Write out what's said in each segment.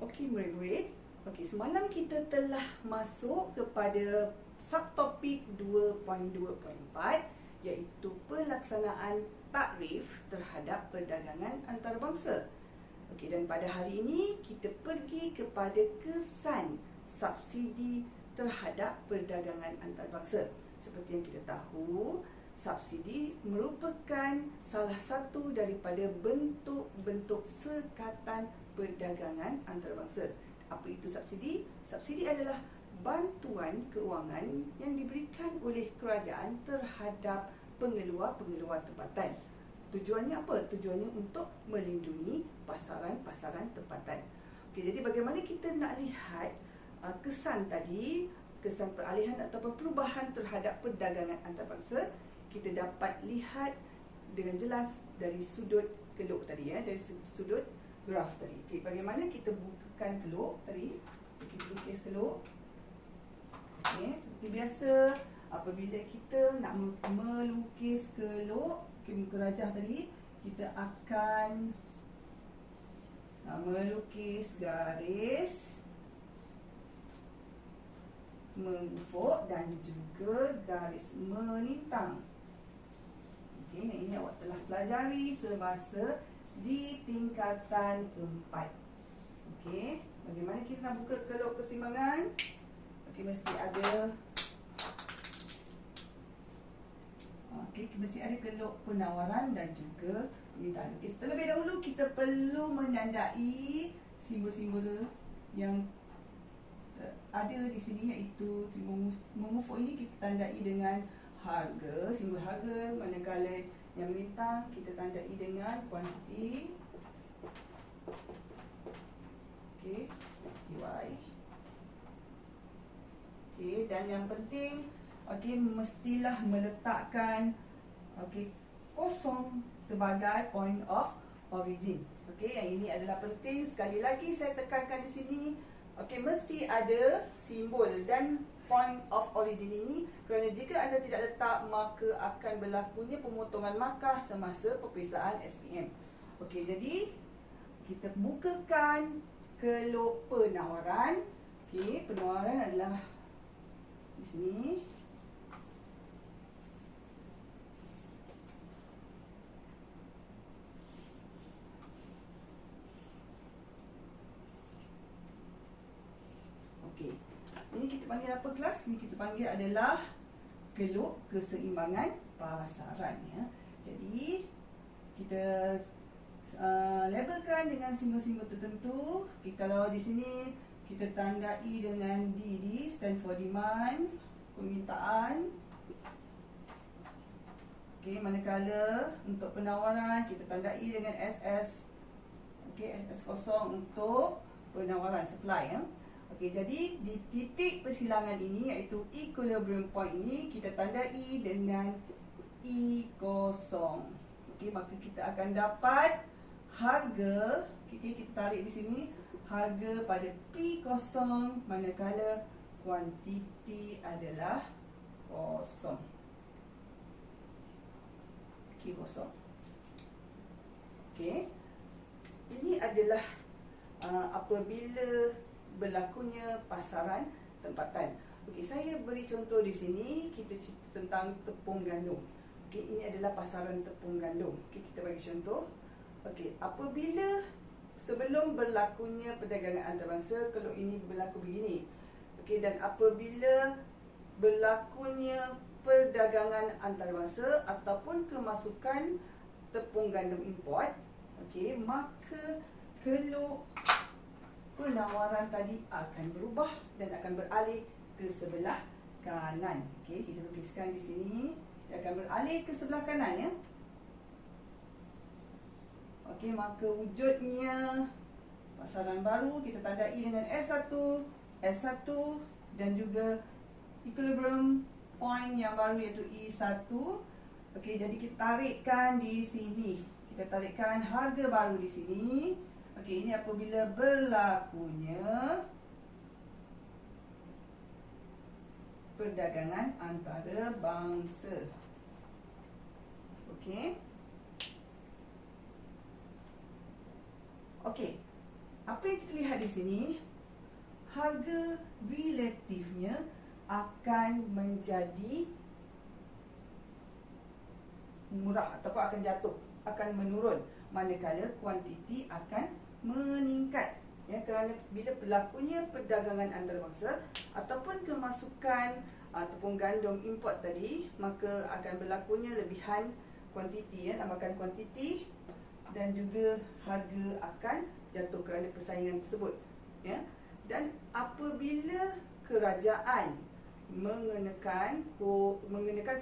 Okey murid-murid, semalam kita telah masuk kepada subtopik 2.2.4 iaitu pelaksanaan takrif terhadap perdagangan antarabangsa. Dan pada hari ini kita pergi kepada kesan subsidi terhadap perdagangan antarabangsa. Seperti yang kita tahu, subsidi merupakan salah satu daripada bentuk-bentuk sekatan perdagangan antarabangsa. Apa itu subsidi? Subsidi adalah bantuan keuangan yang diberikan oleh kerajaan terhadap pengeluar-pengeluar tempatan. Tujuannya apa? Tujuannya untuk melindungi pasaran-pasaran tempatan. Jadi bagaimana kita nak lihat kesan tadi, kesan peralihan ataupun perubahan terhadap perdagangan antarabangsa, kita dapat lihat dengan jelas dari sudut keluk tadi, dari sudut graf tadi. Bagaimana kita bukakan keluk tadi, kita lukis keluk. Seperti biasa, apabila kita nak melukis keluk muka rajah tadi, kita akan melukis garis mengufuk dan juga garis melintang. Ini awak telah pelajari semasa di tingkatan 4. Bagaimana kita nak buka keluk keseimbangan? Mesti ada mesti ada keluk penawaran dan juga permintaan. Terlebih dahulu kita perlu menandai simbol-simbol yang ada di sini, iaitu simbol mengufuk ini kita tandai dengan harga, simbol harga, manakala yang melintang kita tandai dengan kuantiti. TY. Dan yang penting, mestilah meletakkan kosong sebagai point of origin. Yang ini adalah penting. Sekali lagi saya tekankan di sini, mesti ada simbol dan point of origin ini, kerana jika anda tidak letak, maka akan berlakunya pemotongan markah semasa peperiksaan SPM. Jadi kita bukakan keluk penawaran. Penawaran adalah di sini. Ini kita panggil apa kelas? Ini kita panggil adalah keluk keseimbangan pasaran. Jadi kita labelkan dengan simbol-simbol tertentu. Kalau di sini kita tandai dengan DD, stand for demand, permintaan. Manakala untuk penawaran kita tandai dengan SS. SS kosong untuk penawaran, supply. Jadi di titik persilangan ini, iaitu equilibrium point ini, kita tandai dengan E0. Maka kita akan dapat harga. Kita tarik di sini harga pada P0, manakala kuantiti adalah kosong. kosong. Ini adalah apabila berlakunya pasaran tempatan. Saya beri contoh di sini, kita cerita tentang tepung gandum. Ini adalah pasaran tepung gandum. Kita bagi contoh. Apabila sebelum berlakunya perdagangan antarabangsa, kalau ini berlaku begini. Dan apabila berlakunya perdagangan antarabangsa ataupun kemasukan tepung gandum import, maka keluk penawaran tadi akan berubah dan akan beralih ke sebelah kanan. Kita lukiskan di sini. Dia akan beralih ke sebelah kanan, maka wujudnya pasaran baru kita tandai dengan S1, S1 dan juga equilibrium point yang baru, iaitu E1. Jadi kita tarikkan di sini. Kita tarikkan harga baru di sini. Ini apabila berlakunya perdagangan antarabangsa. apa yang kita lihat di sini, harga relatifnya akan menjadi murah ataupun akan jatuh, akan menurun, manakala kuantiti akan meningkat. Ya, kerana bila berlakunya perdagangan antarabangsa ataupun kemasukan ataupun gandum import tadi, maka akan berlakunya lebihan kuantiti, ya, namakan kuantiti, dan juga harga akan jatuh kerana persaingan tersebut, ya. Dan apabila kerajaan mengenakan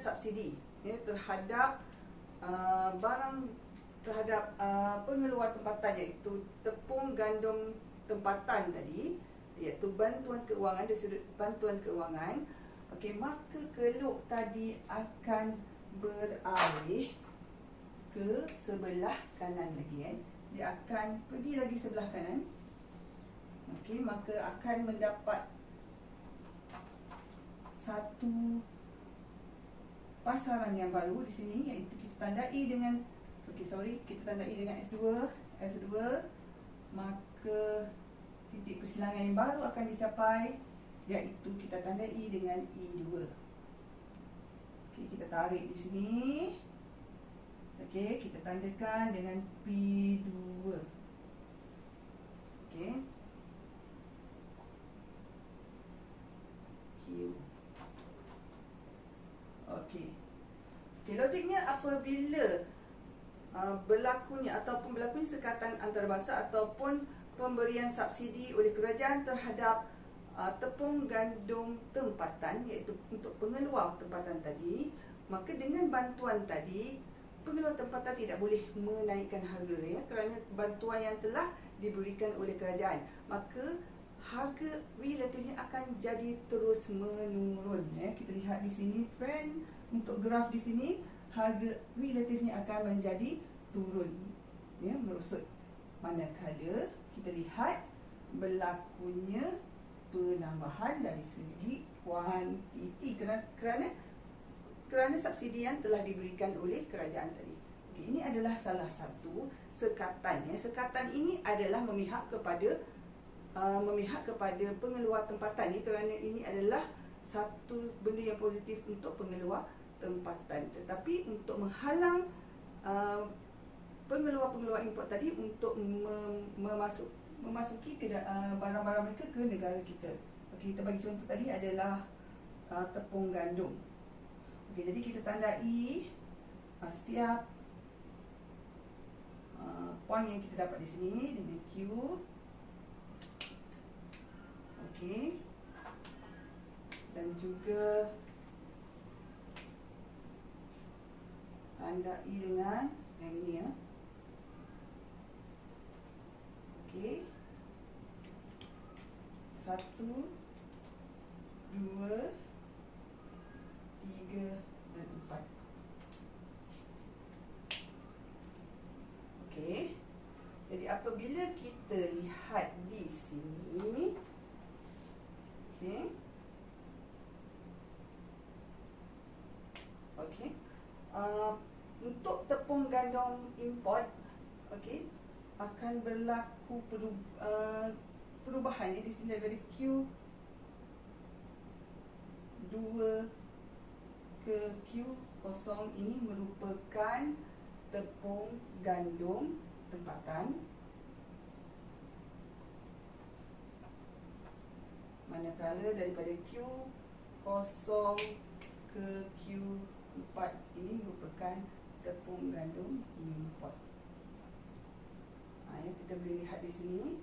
subsidi, ya, terhadap pengeluar tempatan, iaitu tepung gandum tempatan tadi, iaitu bantuan keuangan dari sudut bantuan keuangan, okey, maka keluk tadi akan beralih ke sebelah kanan lagi, kan. Dia akan pergi lagi sebelah kanan. Okey, maka akan mendapat satu pasaran yang baru di sini, iaitu kita tandai dengan kita tandai dengan S2, maka titik persilangan yang baru akan dicapai, iaitu kita tandai dengan E2. Okey, kita tarik di sini. Okey, kita tandakan dengan P2. Okey. Q. Okey. Okey, logiknya apabila berlakunya sekatan antarabangsa ataupun pemberian subsidi oleh kerajaan terhadap tepung gandum tempatan, iaitu untuk pengeluar tempatan tadi, maka dengan bantuan tadi, pengeluar tempatan tidak boleh menaikkan harga, ya, kerana bantuan yang telah diberikan oleh kerajaan, maka harga relatifnya akan jadi terus menurun, ya. Kita lihat di sini trend untuk graf di sini, harga relatifnya akan menjadi turun, ya, merosot, manakala kita lihat berlakunya penambahan dari segi kuantiti kerana subsidi yang telah diberikan oleh kerajaan tadi. Okey, ini adalah salah satu sekatan, ya. Sekatan ini adalah memihak kepada pengeluar tempatan, ya, kerana ini adalah satu benda yang positif untuk pengeluar tempatan. Tetapi untuk menghalang pengeluar import tadi untuk memasuki barang-barang mereka ke negara kita. Okey, kita bagi contoh tadi adalah tepung gandum. Okey, jadi kita tandai setiap poin yang kita dapat di sini dengan Q. Okey. Dan juga tandai dengan yang ini, ya. Okey. 1, 2, 3 dan 4. Okey. Jadi apabila kita lihat di sini, okey. Okey. Untuk tepung gandum import, okey, akan berlaku perubahan, di sini daripada Q2 ke Q0. Ini merupakan tepung gandum tempatan, manakala daripada Q0 ke Q4 ini merupakan tepung gandum import. Ya, kita boleh lihat di sini.